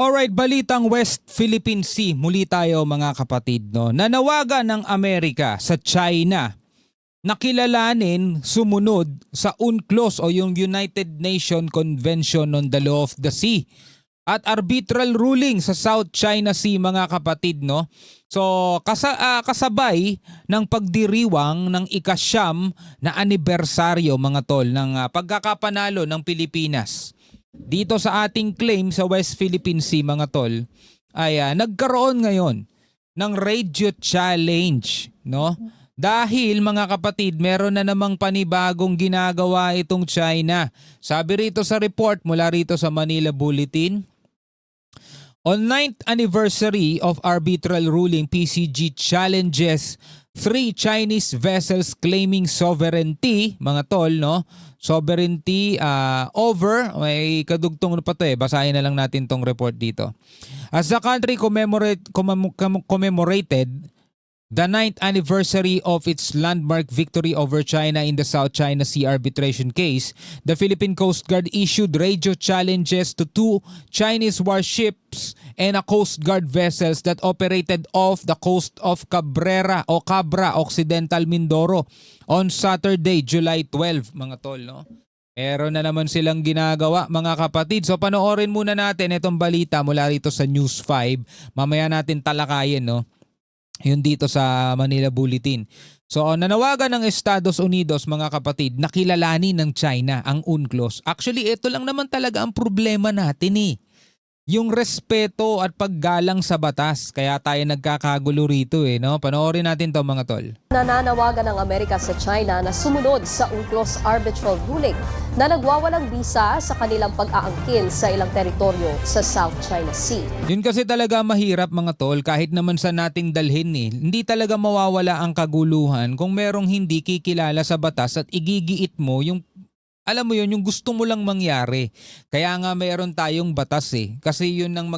Alright, balitang West Philippine Sea. Muli tayo mga kapatid. No? Nanawagan ng Amerika sa China na kilalanin sumunod sa UNCLOS o yung United Nations Convention on the Law of the Sea at arbitral ruling sa South China Sea mga kapatid. No? So kasabay ng pagdiriwang ng ika-9 na anibersaryo mga tol ng pagkakapanalo ng Pilipinas dito sa ating claim sa West Philippine Sea mga tol, ay nagkaroon ngayon ng radio challenge, no? Dahil mga kapatid, meron na namang panibagong ginagawa itong China. Sabi rito sa report mula rito sa Manila Bulletin, on 9th anniversary of arbitral ruling, PCG challenges 3 Chinese vessels claiming sovereignty, mga tol, no? Sovereignty over, may kadugtong pa to basahin na lang natin tong report dito. As the country commemorated the 9th anniversary of its landmark victory over China in the South China Sea arbitration case, the Philippine Coast Guard issued radio challenges to 2 Chinese warships and a Coast Guard vessels that operated off the coast of Cabra Occidental Mindoro on Saturday, July 12, mga tol, no? Meron na naman silang ginagawa mga kapatid. So panoorin muna natin itong balita mula rito sa News 5. Mamaya natin talakayin, no? Yun dito sa Manila Bulletin. So nanawagan ng Estados Unidos mga kapatid na kilalanin ng China ang UNCLOS. Actually ito lang naman talaga ang problema natin yung respeto at paggalang sa batas. Kaya tayo nagkakagulo rito no? Panoorin natin to mga tol. Nananawagan ng Amerika sa China na sumunod sa UNCLOS arbitral ruling na nagwawalang bisa sa kanilang pag-aangkin sa ilang teritoryo sa South China Sea. Yun kasi talaga mahirap mga tol, kahit naman sa nating dalhin hindi talaga mawawala ang kaguluhan kung merong hindi kikilala sa batas at igigiit mo yung alam mo yun, yung gusto mo lang mangyari. Kaya nga mayroon tayong batas kasi yun ang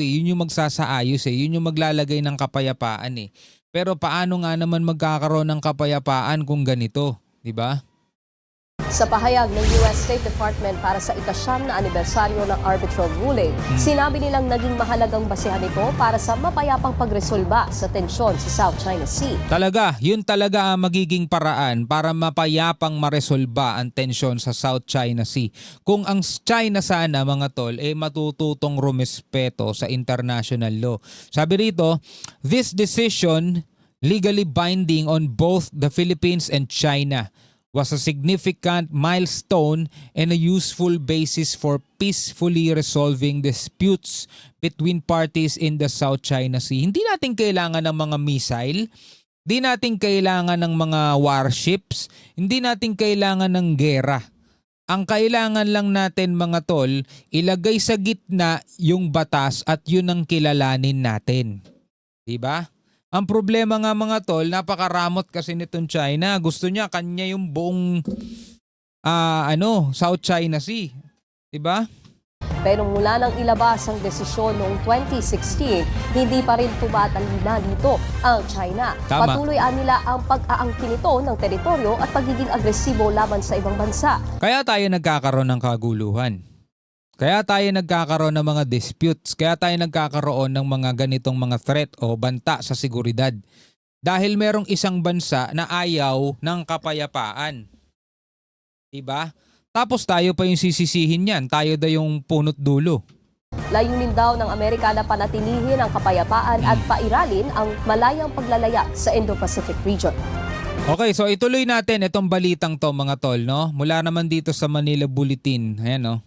yun yung magsasaayos yun yung maglalagay ng kapayapaan Pero paano nga naman magkakaroon ng kapayapaan kung ganito, di ba? Sa pahayag ng US State Department para sa ika-9 na anibersaryo ng arbitral ruling, sinabi nilang naging mahalagang basehan ito para sa mapayapang pagresolba sa tensyon sa South China Sea. Yun talaga ang magiging paraan para mapayapang maresolba ang tensyon sa South China Sea. Kung ang China sana mga tol matututong rumespeto sa international law. Sabi rito, this decision legally binding on both the Philippines and China was a significant milestone and a useful basis for peacefully resolving disputes between parties in the South China Sea. Hindi natin kailangan ng mga missile, hindi natin kailangan ng mga warships, hindi natin kailangan ng gera. Ang kailangan lang natin mga tol, ilagay sa gitna yung batas at yun ang kilalanin natin. Diba? Ang problema nga mga tol, napakaramot kasi nitong China. Gusto niya kanya yung buong South China Sea. 'Di ba? Pero mula nang ilabas ang desisyon noong 2016, hindi pa rin tumatalina dito ang China. Tama. Patuloy nila ang pag-aangkin nito ng teritoryo at pagiging agresibo laban sa ibang bansa. Kaya tayo nagkakaroon ng kaguluhan. Kaya tayo nagkakaroon ng mga disputes, kaya tayo nagkakaroon ng mga ganitong mga threat o banta sa seguridad. Dahil merong isang bansa na ayaw ng kapayapaan. Diba? Tapos tayo pa yung sisisihin yan, tayo daw yung punot dulo. Layunin daw ng Amerika na panatilihin ang kapayapaan at pairalin ang malayang paglalaya sa Indo-Pacific region. Okay, so ituloy natin itong balitang to mga tol, no? Mula naman dito sa Manila Bulletin. Ayan, no?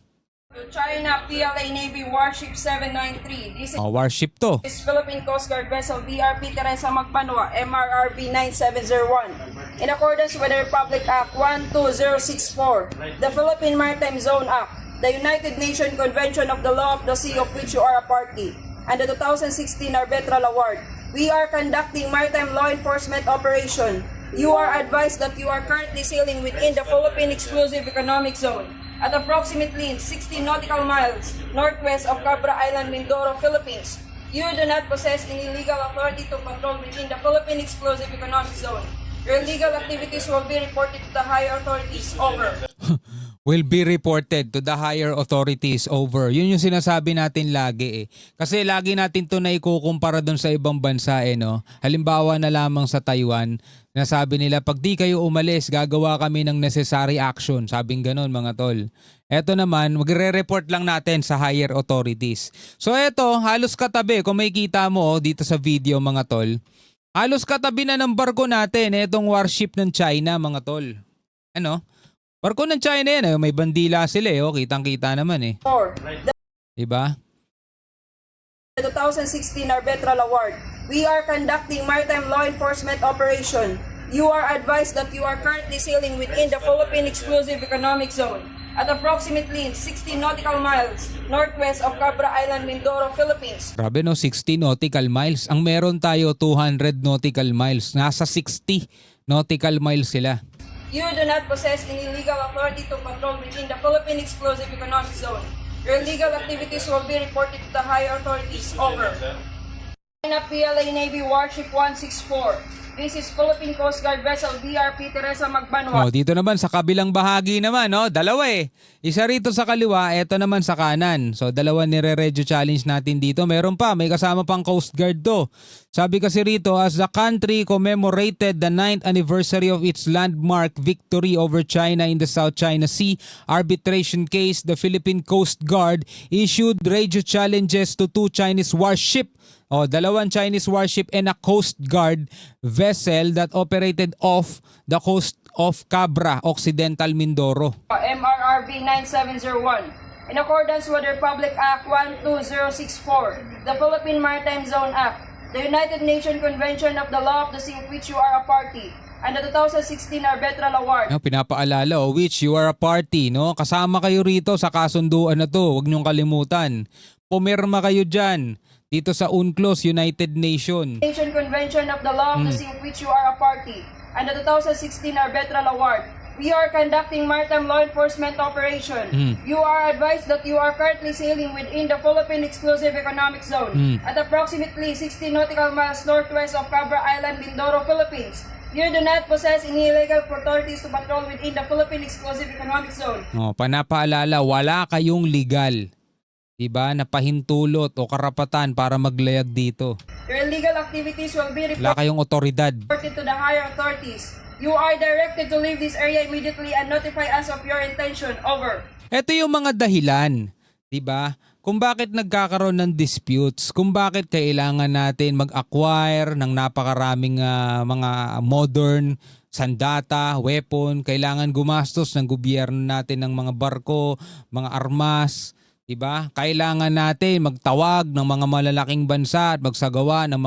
China PLA Navy Warship 793. This Warship to. is Philippine Coast Guard vessel BRP Teresa Magbanwa MRRB 9701. In accordance with the Republic Act 12064, the Philippine Maritime Zone Act, the United Nations Convention of the Law of the Sea of which you are a party, and the 2016 Arbitral Award, we are conducting maritime law enforcement operation. You are advised that you are currently sailing within the Philippine Exclusive Economic Zone at approximately 60 nautical miles northwest of Cabra Island, Mindoro, Philippines. You do not possess any legal authority to patrol within the Philippine Exclusive Economic Zone. Your illegal activities will be reported to the higher authorities. Over. will be reported to the higher authorities over. Yun yung sinasabi natin lagi eh. Kasi lagi natin to na ikukumpara doon sa ibang bansa eh, no? Halimbawa na lamang sa Taiwan, nasabi nila pag di kayo umalis, gagawa kami ng necessary action. Sabing ganun mga tol. Eto naman, magre-report lang natin sa higher authorities. So eto, halos katabi, kung may kita mo dito sa video mga tol, halos katabi na ng barko natin, etong warship ng China mga tol. Ano? Barko ng China yan, may bandila sila eh, kitang-kita naman eh. 4. Diba? The 2016 Arbitral Award. We are conducting maritime law enforcement operation. You are advised that you are currently sailing within the Philippine Exclusive Economic Zone at approximately 60 nautical miles northwest of Cabra Island, Mindoro, Philippines. Grabe no, 60 nautical miles. Ang meron tayo 200 nautical miles. Nasa 60 nautical miles sila. You do not possess any legal authority to patrol within the Philippine Exclusive Economic Zone. Your illegal activities will be reported to the higher authorities. Over. China PLA Navy Warship 164. This is Philippine Coast Guard vessel BRP Teresa Magbanwa. Oh, dito naman sa kabilang bahagi naman, no? Dalawa eh. Isa rito sa kaliwa, eto naman sa kanan. So dalawa nire-regio challenge natin dito. Meron pa, may kasama pang Coast Guard to. Sabi kasi rito, as the country commemorated the 9th anniversary of its landmark victory over China in the South China Sea arbitration case, the Philippine Coast Guard issued regio challenges to 2 Chinese warship. Dalawang Chinese warship and a Coast Guard vessel that operated off the coast of Cabra, Occidental Mindoro. MRRV 9701. In accordance with Republic Act 12064, the Philippine Maritime Zone Act, the United Nations Convention of the Law of the Sea of which you are a party, and the 2016 Arbitral Award. Pinapaalala, which you are a party, no? Kasama kayo rito sa kasunduan na to, huwag niyong kalimutan. Pumirma kayo dyan. Dito sa UNCLOS, United Nations. Nation Convention of the Law of the Sea of which you are a party, and the 2016 Arbitral Award. We are conducting maritime law enforcement operation. You are advised that you are currently sailing within the Philippine Exclusive Economic Zone at approximately 60 nautical miles northwest of Cabra Island, Mindoro, Philippines. You do not possess any legal authorities to patrol within the Philippine Exclusive Economic Zone. Panapaalala, wala kayong legal. Diba? Napahintulot o karapatan para maglayag dito. Your illegal activities will be Wala kayong otoridad. reported to the higher authorities. You are directed to leave this area immediately and notify us of your intention. Over. Ito yung mga dahilan, 'di ba? Kung bakit nagkakaroon ng disputes, kung bakit kailangan natin mag-acquire ng napakaraming mga modern sandata, weapon, kailangan gumastos ng gobyerno natin ng mga barko, mga armas, 'di ba? Kailangan natin magtawag ng mga malalaking bansa at magsagawa ng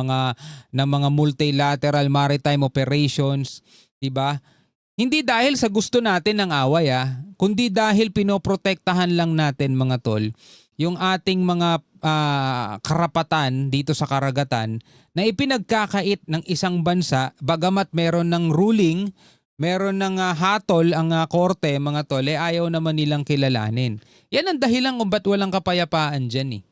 mga multilateral maritime operations, 'di ba? Hindi dahil sa gusto natin ng away kundi dahil pinoprotektahan lang natin mga tol yung ating mga karapatan dito sa karagatan na ipinagkakait ng isang bansa bagamat meron ng ruling, meron ng hatol ang korte mga tol, ayaw naman nilang kilalanin. Yan ang dahilan kung ba't walang kapayapaan dyan eh.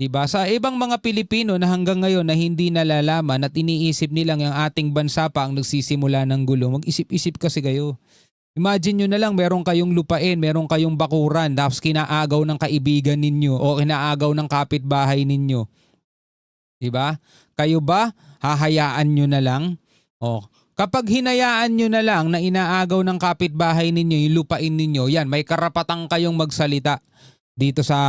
Diba? Sa ibang mga Pilipino na hanggang ngayon na hindi nalalaman at iniisip nilang yung ating bansa pa ang nagsisimula ng gulo, mag-isip-isip kasi kayo. Imagine nyo na lang meron kayong lupain, meron kayong bakuran, tapos kinaagaw ng kaibigan ninyo o kinaagaw ng kapitbahay ninyo. Diba? Kayo ba, hahayaan nyo na lang? Kapag hinayaan nyo na lang na inaagaw ng kapitbahay ninyo, yung lupain ninyo, yan, may karapatang kayong magsalita dito sa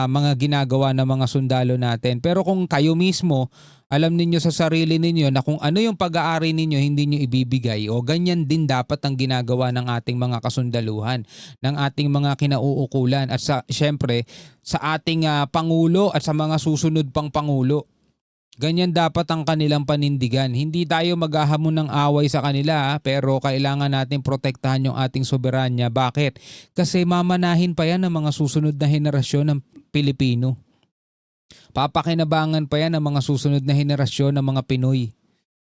mga ginagawa ng mga sundalo natin. Pero kung kayo mismo, alam ninyo sa sarili ninyo na kung ano yung pag-aari ninyo hindi nyo ibibigay, o ganyan din dapat ang ginagawa ng ating mga kasundaluhan, ng ating mga kinauukulan at syempre sa ating Pangulo at sa mga susunod pang Pangulo. Ganyan dapat ang kanilang panindigan. Hindi tayo maghahamon ng away sa kanila pero kailangan natin protektahan yung ating soberanya. Bakit? Kasi mamanahin pa yan ng mga susunod na henerasyon ng Pilipino. Papakinabangan pa yan ng mga susunod na henerasyon ng mga Pinoy.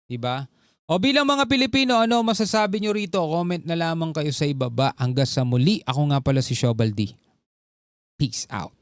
Diba? O bilang mga Pilipino, ano masasabi nyo rito? Comment na lamang kayo sa ibaba. Hanggang sa muli, ako nga pala si Shobaldi. Peace out.